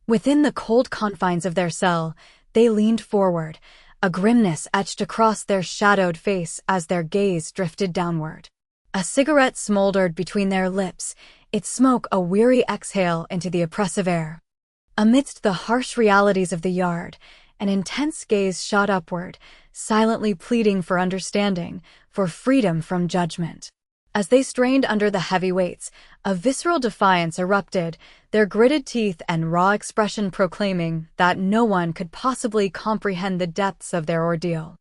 Within the cold confines of their cell, they leaned forward, a grimness etched across their shadowed face as their gaze drifted downward. A cigarette smoldered between their lips, its smoke a weary exhale into the oppressive air. Amidst the harsh realities of the yard, an intense gaze shot upward, silently pleading for understanding, for freedom from judgment. As they strained under the heavy weights, a visceral defiance erupted, their gritted teeth and raw expression proclaiming that no one could possibly comprehend the depths of their ordeal.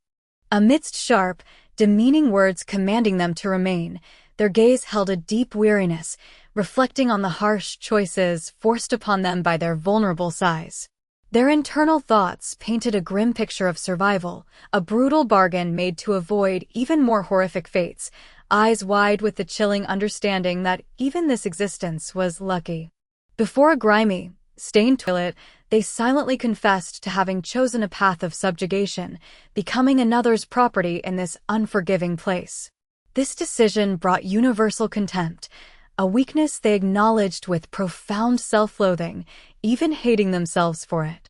Amidst sharp, demeaning words commanding them to remain, their gaze held a deep weariness, reflecting on the harsh choices forced upon them by their vulnerable size. Their internal thoughts painted a grim picture of survival, a brutal bargain made to avoid even more horrific fates, eyes wide with the chilling understanding that even this existence was lucky. Before a grimy, stained toilet, they silently confessed to having chosen a path of subjugation, becoming another's property in this unforgiving place. This decision brought universal contempt, a weakness they acknowledged with profound self-loathing, even hating themselves for it.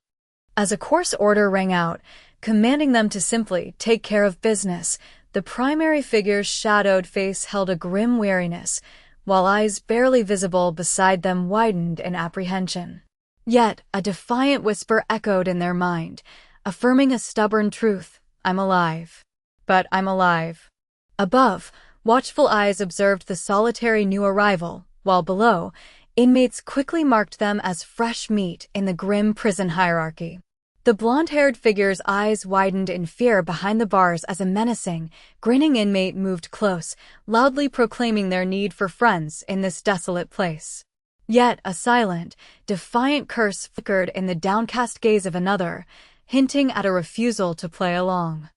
As a coarse order rang out, commanding them to simply take care of business, the primary figure's shadowed face held a grim weariness, while eyes barely visible beside them widened in apprehension. Yet a defiant whisper echoed in their mind, affirming a stubborn truth: I'm alive. But I'm alive. Above, watchful eyes observed the solitary new arrival, while below, inmates quickly marked them as fresh meat in the grim prison hierarchy. The blonde-haired figure's eyes widened in fear behind the bars as a menacing, grinning inmate moved close, loudly proclaiming their need for friends in this desolate place. Yet a silent, defiant curse flickered in the downcast gaze of another, hinting at a refusal to play along.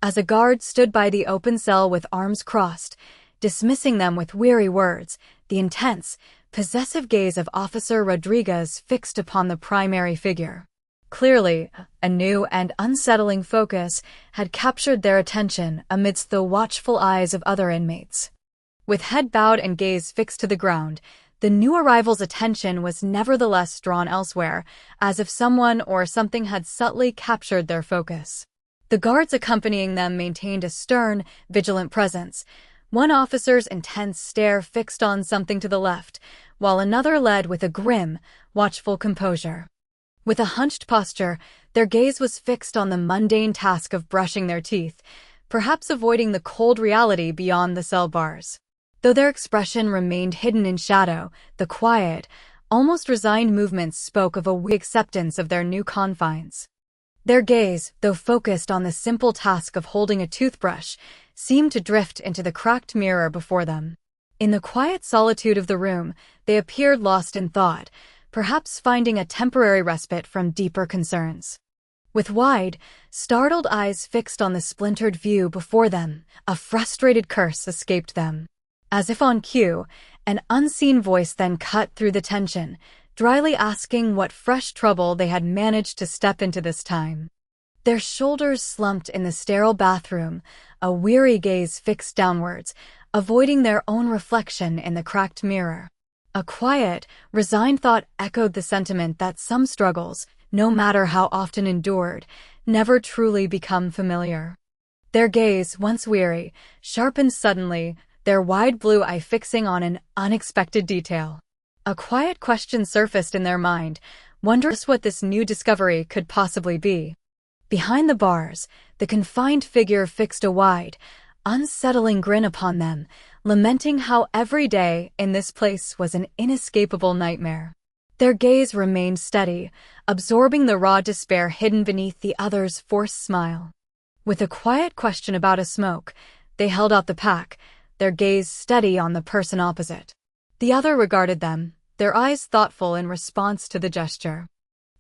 As a guard stood by the open cell with arms crossed, dismissing them with weary words, the intense, possessive gaze of Officer Rodriguez fixed upon the primary figure. Clearly, a new and unsettling focus had captured their attention amidst the watchful eyes of other inmates. With head bowed and gaze fixed to the ground, the new arrival's attention was nevertheless drawn elsewhere, as if someone or something had subtly captured their focus. The guards accompanying them maintained a stern, vigilant presence, one officer's intense stare fixed on something to the left, while another led with a grim, watchful composure. With a hunched posture, their gaze was fixed on the mundane task of brushing their teeth, perhaps avoiding the cold reality beyond the cell bars. Though their expression remained hidden in shadow, the quiet, almost resigned movements spoke of a weak acceptance of their new confines. Their gaze, though focused on the simple task of holding a toothbrush, seemed to drift into the cracked mirror before them. In the quiet solitude of the room, they appeared lost in thought, perhaps finding a temporary respite from deeper concerns. With wide, startled eyes fixed on the splintered view before them, a frustrated curse escaped them. As if on cue, an unseen voice then cut through the tension, dryly asking what fresh trouble they had managed to step into this time. Their shoulders slumped in the sterile bathroom, a weary gaze fixed downwards, avoiding their own reflection in the cracked mirror. A quiet, resigned thought echoed the sentiment that some struggles, no matter how often endured, never truly become familiar. Their gaze, once weary, sharpened suddenly, their wide blue eye fixing on an unexpected detail. A quiet question surfaced in their mind, wondering what this new discovery could possibly be. Behind the bars, the confined figure fixed a wide, unsettling grin upon them, lamenting how every day in this place was an inescapable nightmare. Their gaze remained steady, absorbing the raw despair hidden beneath the other's forced smile. With a quiet question about a smoke, they held out the pack, their gaze steady on the person opposite. The other regarded them, their eyes thoughtful in response to the gesture.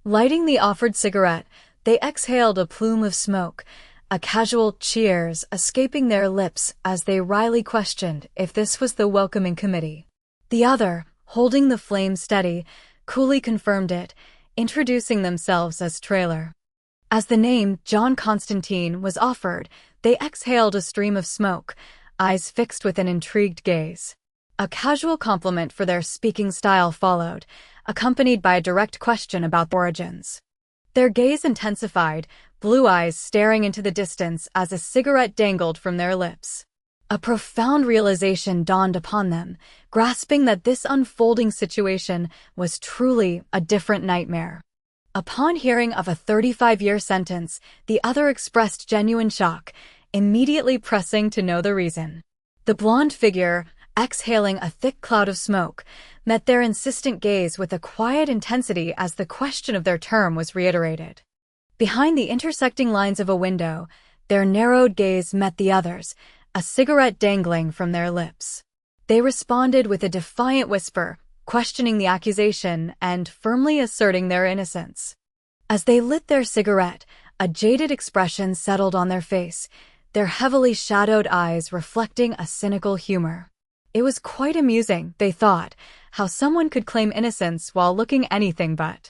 Lighting the offered cigarette, they exhaled a plume of smoke, a casual cheers escaping their lips as they wryly questioned if this was the welcoming committee. The other, holding the flame steady, coolly confirmed it, introducing themselves as Trailer. As the name John Constantine was offered, they exhaled a stream of smoke, eyes fixed with an intrigued gaze. A casual compliment for their speaking style followed, accompanied by a direct question about the origins. Their gaze intensified, blue eyes staring into the distance as a cigarette dangled from their lips. A profound realization dawned upon them, grasping that this unfolding situation was truly a different nightmare. Upon hearing of a 35-year sentence, the other expressed genuine shock, immediately pressing to know the reason. The blonde figure, exhaling a thick cloud of smoke, met their insistent gaze with a quiet intensity as the question of their term was reiterated. Behind the intersecting lines of a window, their narrowed gaze met the others, a cigarette dangling from their lips. They responded with a defiant whisper, questioning the accusation and firmly asserting their innocence. As they lit their cigarette, a jaded expression settled on their face, their heavily shadowed eyes reflecting a cynical humor. It was quite amusing, they thought, how someone could claim innocence while looking anything but.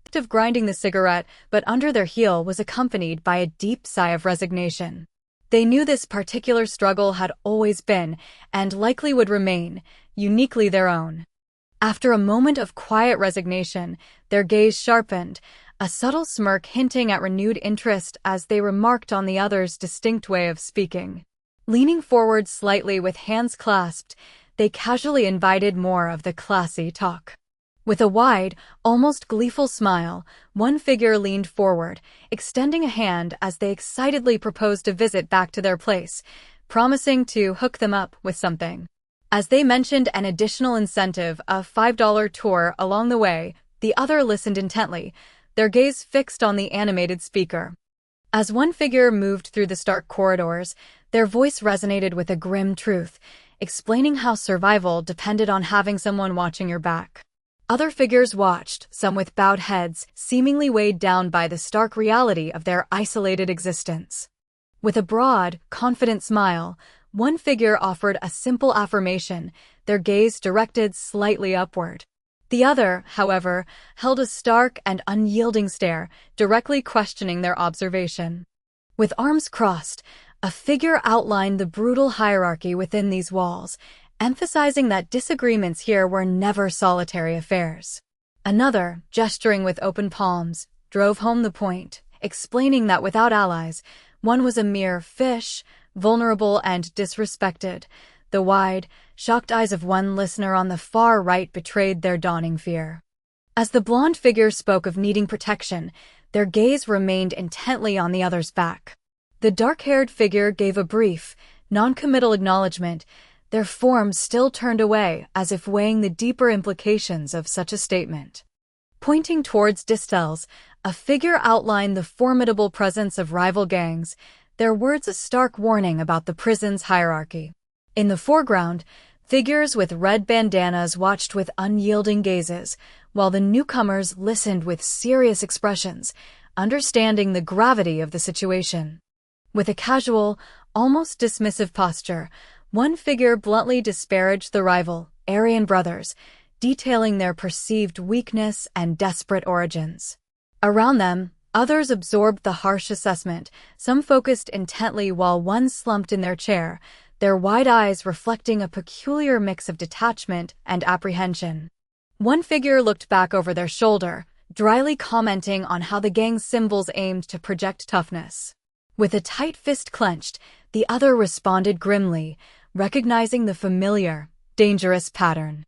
The act of grinding the cigarette, but under their heel, was accompanied by a deep sigh of resignation. They knew this particular struggle had always been, and likely would remain, uniquely their own. After a moment of quiet resignation, their gaze sharpened, a subtle smirk hinting at renewed interest as they remarked on the other's distinct way of speaking. Leaning forward slightly with hands clasped, they casually invited more of the classy talk. With a wide, almost gleeful smile, one figure leaned forward, extending a hand as they excitedly proposed a visit back to their place, promising to hook them up with something. As they mentioned an additional incentive, a $5 tour along the way, the other listened intently, their gaze fixed on the animated speaker. As one figure moved through the stark corridors, their voice resonated with a grim truth, explaining how survival depended on having someone watching your back. Other figures watched, some with bowed heads, seemingly weighed down by the stark reality of their isolated existence. With a broad, confident smile, one figure offered a simple affirmation, their gaze directed slightly upward. The other, however, held a stark and unyielding stare, directly questioning their observation. With arms crossed, a figure outlined the brutal hierarchy within these walls, emphasizing that disagreements here were never solitary affairs. Another, gesturing with open palms, drove home the point, explaining that without allies, one was a mere fish, vulnerable and disrespected. The wide, shocked eyes of one listener on the far right betrayed their dawning fear. As the blonde figure spoke of needing protection, their gaze remained intently on the other's back. The dark-haired figure gave a brief, non-committal acknowledgement, their forms still turned away as if weighing the deeper implications of such a statement. Pointing towards distels, a figure outlined the formidable presence of rival gangs, their words a stark warning about the prison's hierarchy. In the foreground, figures with red bandanas watched with unyielding gazes, while the newcomers listened with serious expressions, understanding the gravity of the situation. With a casual, almost dismissive posture, one figure bluntly disparaged the rival, Aryan brothers, detailing their perceived weakness and desperate origins. Around them, others absorbed the harsh assessment, some focused intently while one slumped in their chair, their wide eyes reflecting a peculiar mix of detachment and apprehension. One figure looked back over their shoulder, dryly commenting on how the gang's symbols aimed to project toughness. With a tight fist clenched, the other responded grimly, recognizing the familiar, dangerous pattern.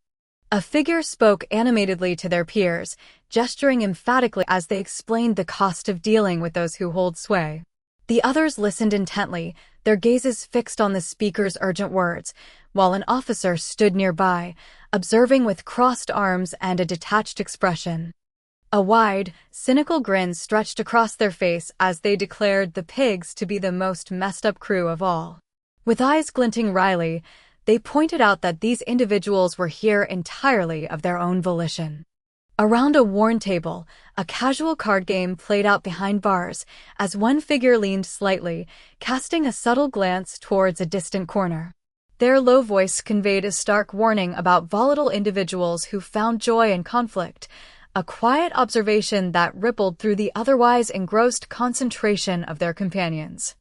A figure spoke animatedly to their peers, gesturing emphatically as they explained the cost of dealing with those who hold sway. The others listened intently, their gazes fixed on the speaker's urgent words, while an officer stood nearby, observing with crossed arms and a detached expression. A wide, cynical grin stretched across their face as they declared the pigs to be the most messed-up crew of all. With eyes glinting wryly, they pointed out that these individuals were here entirely of their own volition. Around a worn table, a casual card game played out behind bars, as one figure leaned slightly, casting a subtle glance towards a distant corner. Their low voice conveyed a stark warning about volatile individuals who found joy in conflict, a quiet observation that rippled through the otherwise engrossed concentration of their companions.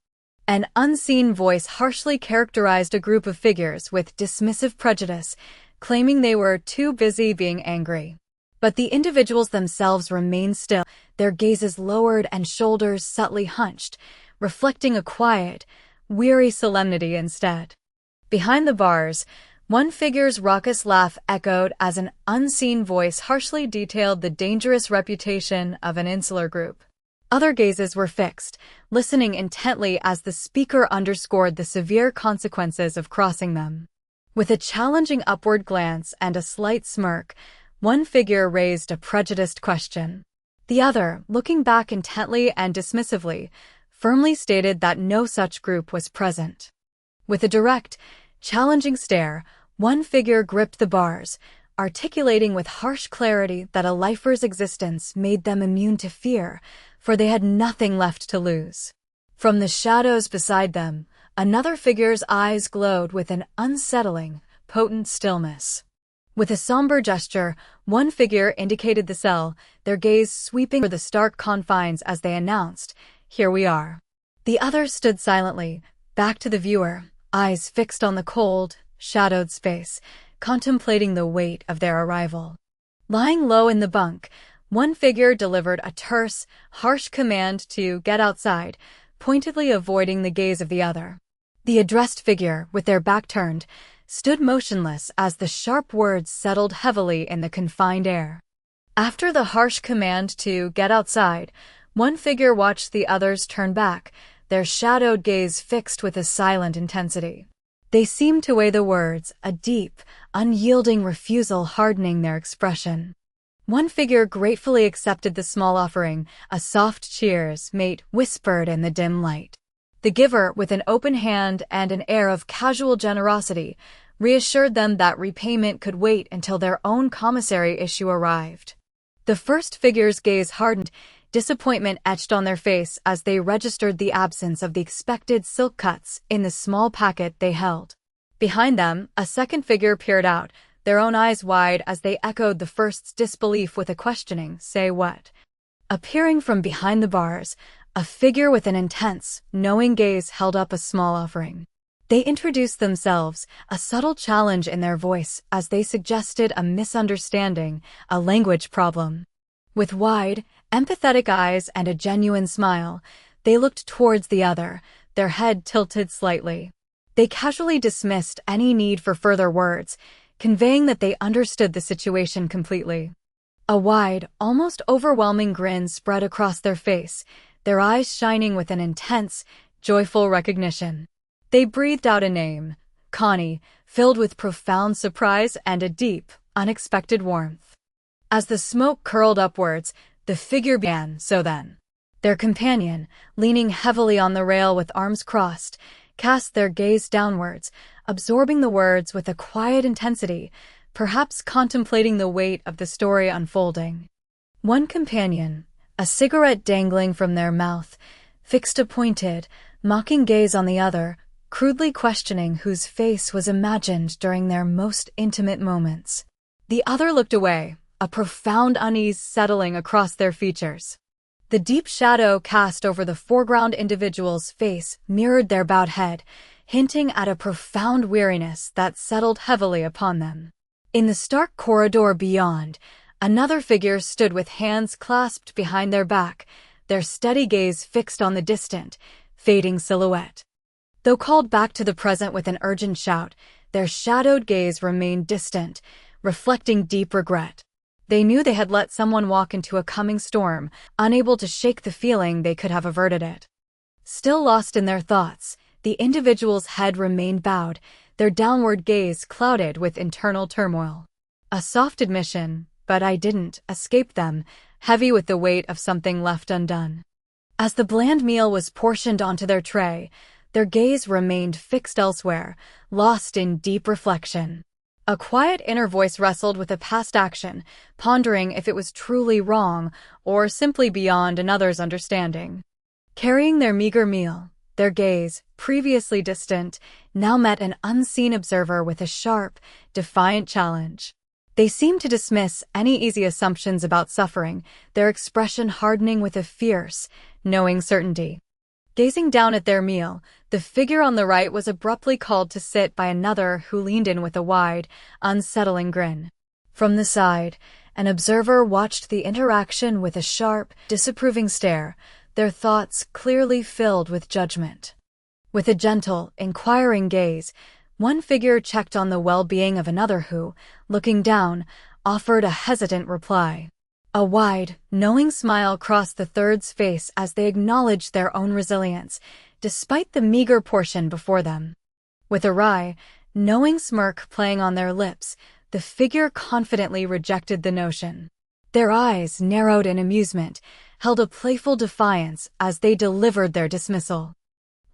An unseen voice harshly characterized a group of figures with dismissive prejudice, claiming they were too busy being angry. But the individuals themselves remained still, their gazes lowered and shoulders subtly hunched, reflecting a quiet, weary solemnity instead. Behind the bars, one figure's raucous laugh echoed as an unseen voice harshly detailed the dangerous reputation of an insular group. Other gazes were fixed, listening intently as the speaker underscored the severe consequences of crossing them. With a challenging upward glance and a slight smirk, one figure raised a prejudiced question. The other, looking back intently and dismissively, firmly stated that no such group was present. With a direct, challenging stare, one figure gripped the bars, articulating with harsh clarity that a lifer's existence made them immune to fear, for they had nothing left to lose. From the shadows beside them, another figure's eyes glowed with an unsettling, potent stillness. With a somber gesture, one figure indicated the cell, their gaze sweeping over the stark confines as they announced, "Here we are." The others stood silently, back to the viewer, eyes fixed on the cold, shadowed space, contemplating the weight of their arrival. Lying low in the bunk, one figure delivered a terse, harsh command to get outside, pointedly avoiding the gaze of the other. The addressed figure, with their back turned, stood motionless as the sharp words settled heavily in the confined air. After the harsh command to get outside, one figure watched the others turn back, their shadowed gaze fixed with a silent intensity. They seemed to weigh the words, a deep, unyielding refusal hardening their expression. One figure gratefully accepted the small offering, a soft "cheers, mate," whispered in the dim light. The giver, with an open hand and an air of casual generosity, reassured them that repayment could wait until their own commissary issue arrived. The first figure's gaze hardened, disappointment etched on their face as they registered the absence of the expected silk cuts in the small packet they held. Behind them, a second figure peered out, their own eyes wide as they echoed the first's disbelief with a questioning, "Say what?" Appearing from behind the bars, a figure with an intense, knowing gaze held up a small offering. They introduced themselves, a subtle challenge in their voice as they suggested a misunderstanding, a language problem. With wide, empathetic eyes and a genuine smile, they looked towards the other, their head tilted slightly. They casually dismissed any need for further words, conveying that they understood the situation completely. A wide, almost overwhelming grin spread across their face, their eyes shining with an intense, joyful recognition. They breathed out a name, Connie, filled with profound surprise and a deep, unexpected warmth. As the smoke curled upwards, the figure began, "So then." Their companion, leaning heavily on the rail with arms crossed, cast their gaze downwards, absorbing the words with a quiet intensity, perhaps contemplating the weight of the story unfolding. One companion, a cigarette dangling from their mouth, fixed a pointed, mocking gaze on the other, crudely questioning whose face was imagined during their most intimate moments. The other looked away, a profound unease settling across their features. The deep shadow cast over the foreground individual's face mirrored their bowed head, hinting at a profound weariness that settled heavily upon them. In the stark corridor beyond, another figure stood with hands clasped behind their back, their steady gaze fixed on the distant, fading silhouette. Though called back to the present with an urgent shout, their shadowed gaze remained distant, reflecting deep regret. They knew they had let someone walk into a coming storm, unable to shake the feeling they could have averted it. Still lost in their thoughts, the individual's head remained bowed, their downward gaze clouded with internal turmoil. A soft admission, "But I didn't," escaped them, heavy with the weight of something left undone. As the bland meal was portioned onto their tray, their gaze remained fixed elsewhere, lost in deep reflection. A quiet inner voice wrestled with a past action, pondering if it was truly wrong or simply beyond another's understanding. Carrying their meager meal, their gaze, previously distant, now met an unseen observer with a sharp, defiant challenge. They seemed to dismiss any easy assumptions about suffering, their expression hardening with a fierce, knowing certainty. Gazing down at their meal, the figure on the right was abruptly called to sit by another who leaned in with a wide, unsettling grin. From the side, An observer watched the interaction with a sharp, disapproving stare, their thoughts clearly filled with judgment. With a gentle, inquiring gaze, one figure checked on the well-being of another who, looking down, offered a hesitant reply. A wide, knowing smile crossed the third's face as they acknowledged their own resilience, despite the meager portion before them. With a wry, knowing smirk playing on their lips, the figure confidently rejected the notion. Their eyes, narrowed in amusement, held a playful defiance as they delivered their dismissal.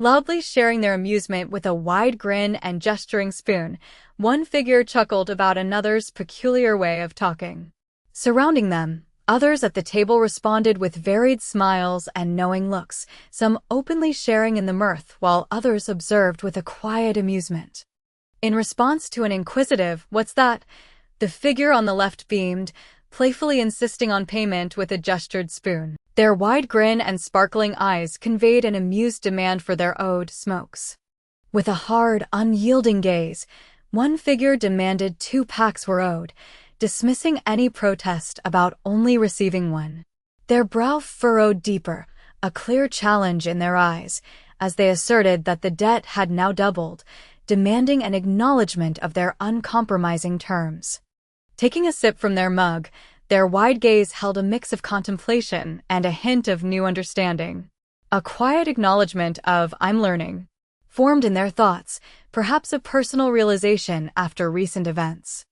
Loudly sharing their amusement with a wide grin and gesturing spoon, one figure chuckled about another's peculiar way of talking. Surrounding them, others at the table responded with varied smiles and knowing looks, some openly sharing in the mirth while others observed with a quiet amusement. In response to an inquisitive, "What's that?" the figure on the left beamed, playfully insisting on payment with a gestured spoon. Their wide grin and sparkling eyes conveyed an amused demand for their owed smokes. With a hard, unyielding gaze, one figure demanded 2 packs were owed, dismissing any protest about only receiving one. Their brow furrowed deeper, a clear challenge in their eyes, as they asserted that the debt had now doubled, demanding an acknowledgement of their uncompromising terms. Taking a sip from their mug, their wide gaze held a mix of contemplation and a hint of new understanding. A quiet acknowledgement of "I'm learning" formed in their thoughts, perhaps a personal realization after recent events.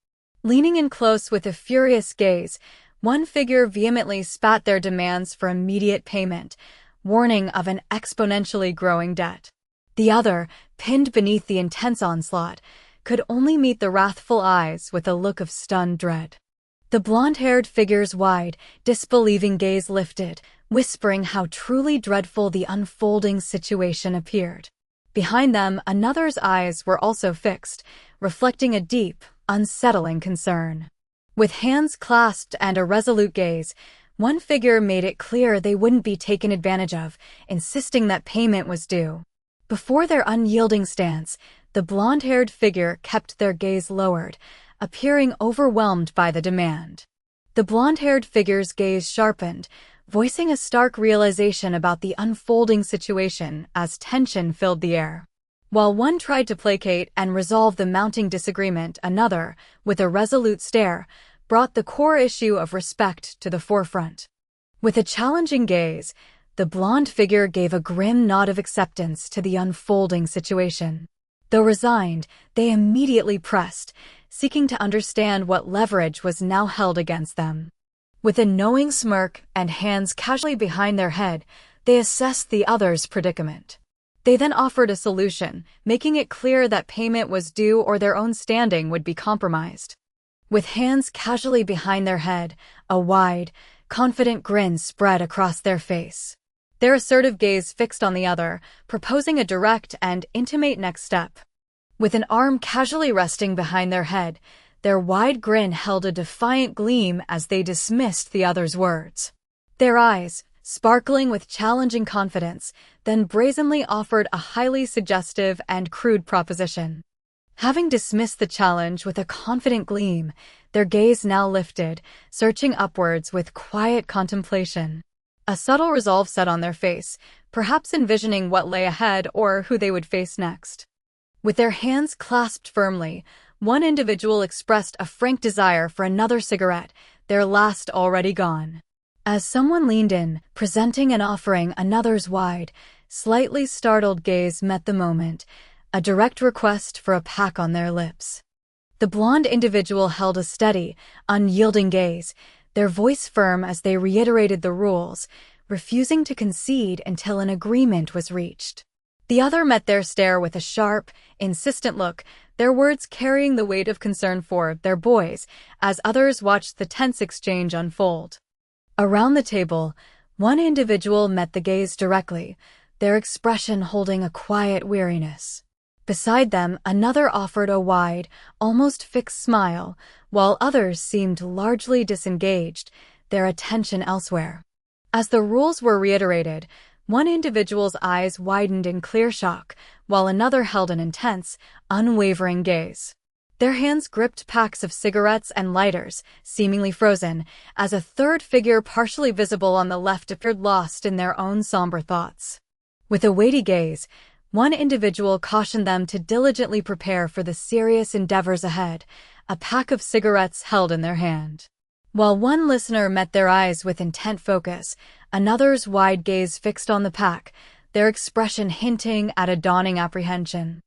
Leaning in close with a furious gaze, one figure vehemently spat their demands for immediate payment, warning of an exponentially growing debt. The other, pinned beneath the intense onslaught, could only meet the wrathful eyes with a look of stunned dread. The blonde-haired figure's wide, disbelieving gaze lifted, whispering how truly dreadful the unfolding situation appeared. Behind them, another's eyes were also fixed, reflecting a deep, unsettling concern. With hands clasped and a resolute gaze, one figure made it clear they wouldn't be taken advantage of, insisting that payment was due. Before their unyielding stance, the blonde-haired figure kept their gaze lowered, appearing overwhelmed by the demand. The blonde-haired figure's gaze sharpened, voicing a stark realization about the unfolding situation as tension filled the air. While one tried to placate and resolve the mounting disagreement, another, with a resolute stare, brought the core issue of respect to the forefront. With a challenging gaze, the blonde figure gave a grim nod of acceptance to the unfolding situation. Though resigned, they immediately pressed, seeking to understand what leverage was now held against them. With a knowing smirk and hands casually behind their head, they assessed the other's predicament. They then offered a solution, making it clear that payment was due or their own standing would be compromised. With hands casually behind their head, a wide, confident grin spread across their face. Their assertive gaze fixed on the other, proposing a direct and intimate next step. With an arm casually resting behind their head, their wide grin held a defiant gleam as they dismissed the other's words. Their eyes, sparkling with challenging confidence, then brazenly offered a highly suggestive and crude proposition. Having dismissed the challenge with a confident gleam, their gaze now lifted, searching upwards with quiet contemplation. A subtle resolve set on their face, perhaps envisioning what lay ahead or who they would face next. With their hands clasped firmly, one individual expressed a frank desire for another cigarette, their last already gone. As someone leaned in, presenting and offering, another's wide, slightly startled gaze met the moment, a direct request for a pack on their lips. The blonde individual held a steady, unyielding gaze, their voice firm as they reiterated the rules, refusing to concede until an agreement was reached. The other met their stare with a sharp, insistent look, their words carrying the weight of concern for their boys, as others watched the tense exchange unfold. Around the table, one individual met the gaze directly, their expression holding a quiet weariness. Beside them, another offered a wide, almost fixed smile, while others seemed largely disengaged, their attention elsewhere. As the rules were reiterated, one individual's eyes widened in clear shock, while another held an intense, unwavering gaze. Their hands gripped packs of cigarettes and lighters, seemingly frozen, as a third figure partially visible on the left appeared lost in their own somber thoughts. With a weighty gaze, one individual cautioned them to diligently prepare for the serious endeavors ahead, a pack of cigarettes held in their hand. While one listener met their eyes with intent focus, another's wide gaze fixed on the pack, their expression hinting at a dawning apprehension.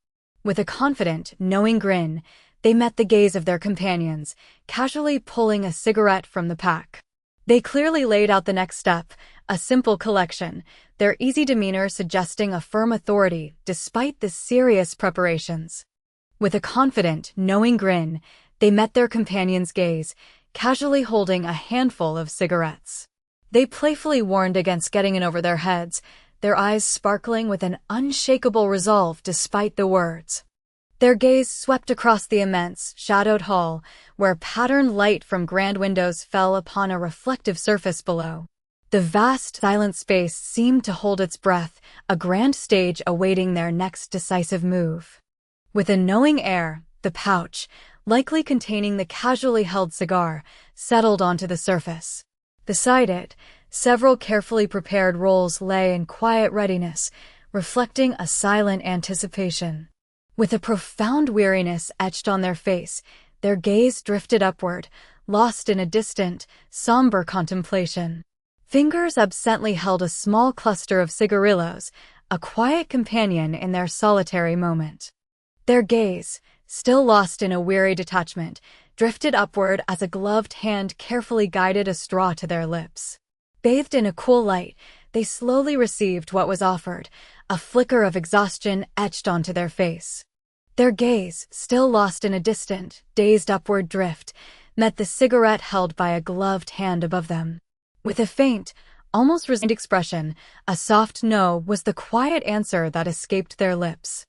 With a confident, knowing grin, they met the gaze of their companions, casually pulling a cigarette from the pack. They clearly laid out the next step, a simple collection, their easy demeanor suggesting a firm authority despite the serious preparations. With a confident, knowing grin, they met their companions' gaze, casually holding a handful of cigarettes. They playfully warned against getting in over their heads, their eyes sparkling with an unshakable resolve despite the words. Their gaze swept across the immense, shadowed hall, where patterned light from grand windows fell upon a reflective surface below. The vast, silent space seemed to hold its breath, a grand stage awaiting their next decisive move. With a knowing air, the pouch, likely containing the casually held cigar, settled onto the surface. Beside it, several carefully prepared rolls lay in quiet readiness, reflecting a silent anticipation. With a profound weariness etched on their face, their gaze drifted upward, lost in a distant, somber contemplation. Fingers absently held a small cluster of cigarillos, a quiet companion in their solitary moment. Their gaze, still lost in a weary detachment, drifted upward as a gloved hand carefully guided a straw to their lips. Bathed in a cool light, they slowly received what was offered, a flicker of exhaustion etched onto their face. Their gaze, still lost in a distant, dazed upward drift, met the cigarette held by a gloved hand above them. With a faint, almost resigned expression, a soft no was the quiet answer that escaped their lips.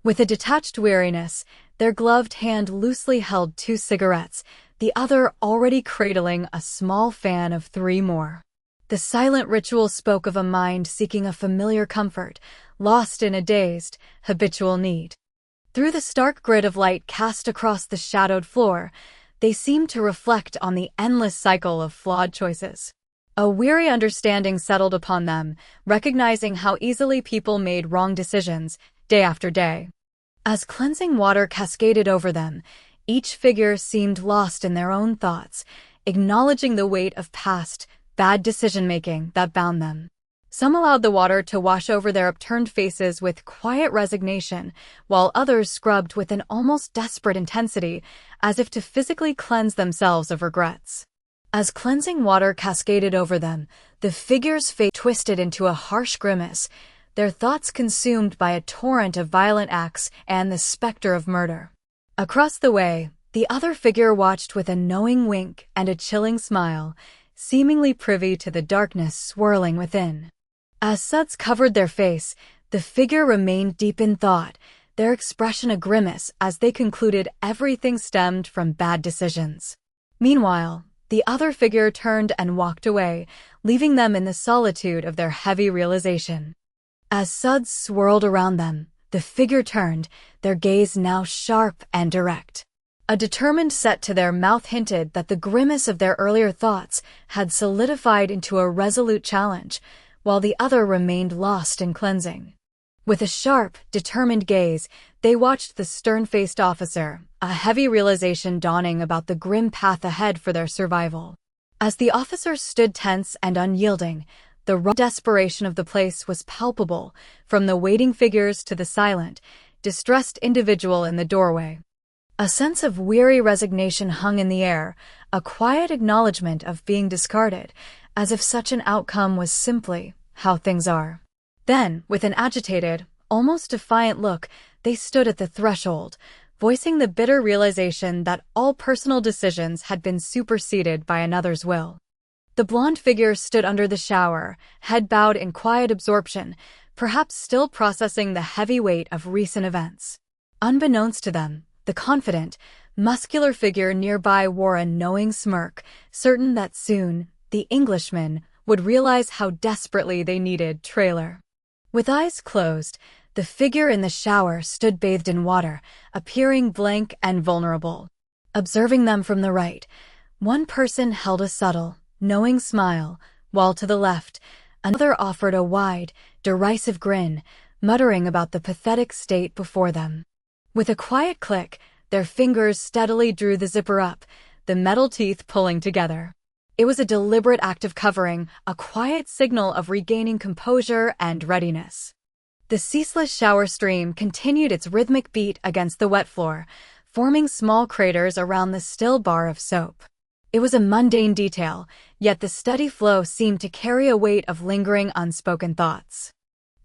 With a detached weariness, their gloved hand loosely held 2 cigarettes, the other already cradling a small fan of 3 more. The silent ritual spoke of a mind seeking a familiar comfort, lost in a dazed, habitual need. Through the stark grid of light cast across the shadowed floor, they seemed to reflect on the endless cycle of flawed choices. A weary understanding settled upon them, recognizing how easily people made wrong decisions, day after day. As cleansing water cascaded over them, each figure seemed lost in their own thoughts, acknowledging the weight of past, bad decision-making that bound them. Some allowed the water to wash over their upturned faces with quiet resignation, while others scrubbed with an almost desperate intensity, as if to physically cleanse themselves of regrets. As cleansing water cascaded over them, the figure's face twisted into a harsh grimace, their thoughts consumed by a torrent of violent acts and the specter of murder. Across the way, the other figure watched with a knowing wink and a chilling smile, seemingly privy to the darkness swirling within. As suds covered their face, the figure remained deep in thought, their expression a grimace as they concluded everything stemmed from bad decisions. Meanwhile, the other figure turned and walked away, leaving them in the solitude of their heavy realization. As suds swirled around them, the figure turned, their gaze now sharp and direct. A determined set to their mouth hinted that the grimace of their earlier thoughts had solidified into a resolute challenge, while the other remained lost in cleansing. With a sharp, determined gaze, they watched the stern-faced officer, a heavy realization dawning about the grim path ahead for their survival. As the officer stood tense and unyielding, the raw desperation of the place was palpable, from the waiting figures to the silent, distressed individual in the doorway. A sense of weary resignation hung in the air, a quiet acknowledgement of being discarded, as if such an outcome was simply how things are. Then, with an agitated, almost defiant look, they stood at the threshold, voicing the bitter realization that all personal decisions had been superseded by another's will. The blonde figure stood under the shower, head bowed in quiet absorption, perhaps still processing the heavy weight of recent events. Unbeknownst to them, the confident, muscular figure nearby wore a knowing smirk, certain that soon, the Englishman would realize how desperately they needed Trailer. With eyes closed, The figure in the shower stood bathed in water, appearing blank and vulnerable. Observing them from the right, one person held a subtle, knowing smile, while to the left, another offered a wide, derisive grin, muttering about the pathetic state before them. With a quiet click, their fingers steadily drew the zipper up, the metal teeth pulling together. It was a deliberate act of covering, a quiet signal of regaining composure and readiness. The ceaseless shower stream continued its rhythmic beat against the wet floor, forming small craters around the still bar of soap. It was a mundane detail, yet the steady flow seemed to carry a weight of lingering unspoken thoughts.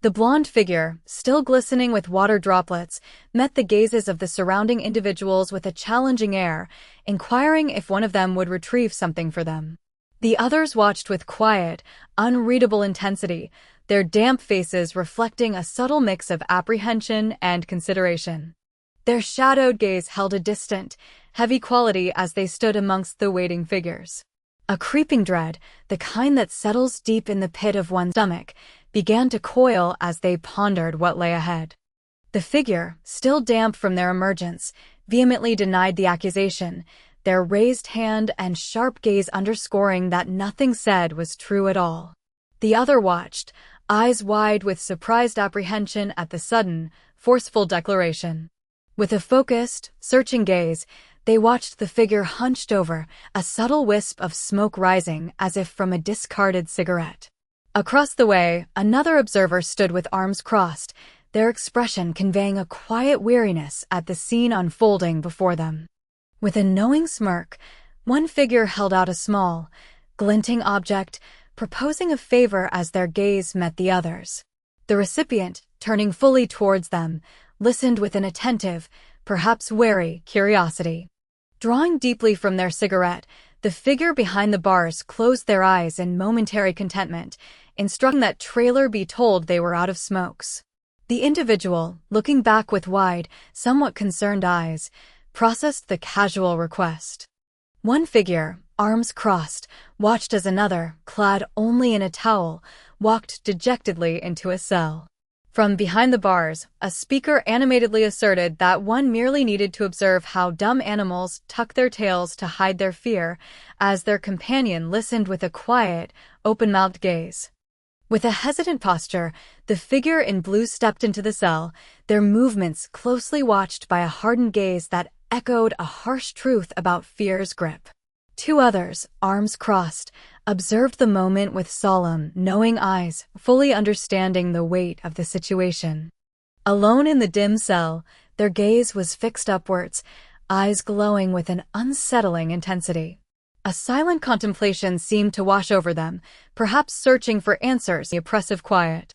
The blonde figure, still glistening with water droplets, met the gazes of the surrounding individuals with a challenging air, inquiring if one of them would retrieve something for them. The others watched with quiet, unreadable intensity, their damp faces reflecting a subtle mix of apprehension and consideration. Their shadowed gaze held a distant, heavy quality as they stood amongst the waiting figures. A creeping dread, the kind that settles deep in the pit of one's stomach, began to coil as they pondered what lay ahead. The figure, still damp from their emergence, vehemently denied the accusation, their raised hand and sharp gaze underscoring that nothing said was true at all. The other watched, eyes wide with surprised apprehension at the sudden, forceful declaration. With a focused, searching gaze, they watched the figure hunched over, a subtle wisp of smoke rising as if from a discarded cigarette. Across the way, another observer stood with arms crossed, their expression conveying a quiet weariness at the scene unfolding before them. With a knowing smirk, one figure held out a small, glinting object, proposing a favor as their gaze met the others. The recipient, turning fully towards them, listened with an attentive, perhaps wary, curiosity. Drawing deeply from their cigarette, the figure behind the bars closed their eyes in momentary contentment, instructing that trailer be told they were out of smokes. The individual, looking back with wide, somewhat concerned eyes, processed the casual request. One figure, arms crossed, watched as another, clad only in a towel, walked dejectedly into a cell. From behind the bars, a speaker animatedly asserted that one merely needed to observe how dumb animals tuck their tails to hide their fear, as their companion listened with a quiet, open-mouthed gaze. With a hesitant posture, the figure in blue stepped into the cell, their movements closely watched by a hardened gaze that echoed a harsh truth about fear's grip. Two others, arms crossed, observed the moment with solemn, knowing eyes, fully understanding the weight of the situation. Alone in the dim cell, their gaze was fixed upwards, eyes glowing with an unsettling intensity. A silent contemplation seemed to wash over them, perhaps searching for answers in the oppressive quiet.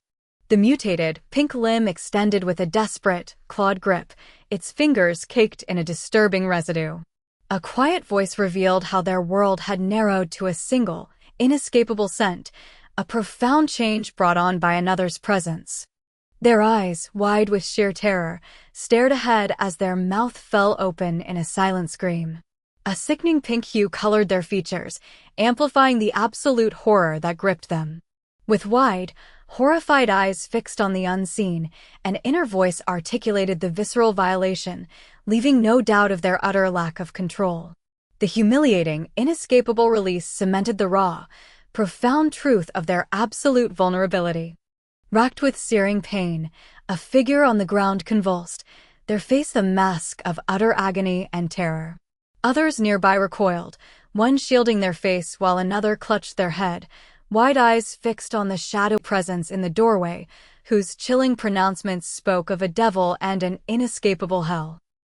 The mutated, pink limb extended with a desperate, clawed grip, its fingers caked in a disturbing residue. A quiet voice revealed how their world had narrowed to a single, inescapable scent, a profound change brought on by another's presence. Their eyes, wide with sheer terror, stared ahead as their mouth fell open in a silent scream. A sickening pink hue colored their features, amplifying the absolute horror that gripped them. With wide, horrified eyes fixed on the unseen, an inner voice articulated the visceral violation, leaving no doubt of their utter lack of control. The humiliating, inescapable release cemented the raw, profound truth of their absolute vulnerability. Racked with searing pain, a figure on the ground convulsed, their face a mask of utter agony and terror. Others nearby recoiled, one shielding their face while another clutched their head, wide eyes fixed on the shadow presence in the doorway, whose chilling pronouncements spoke of a devil and an inescapable hell.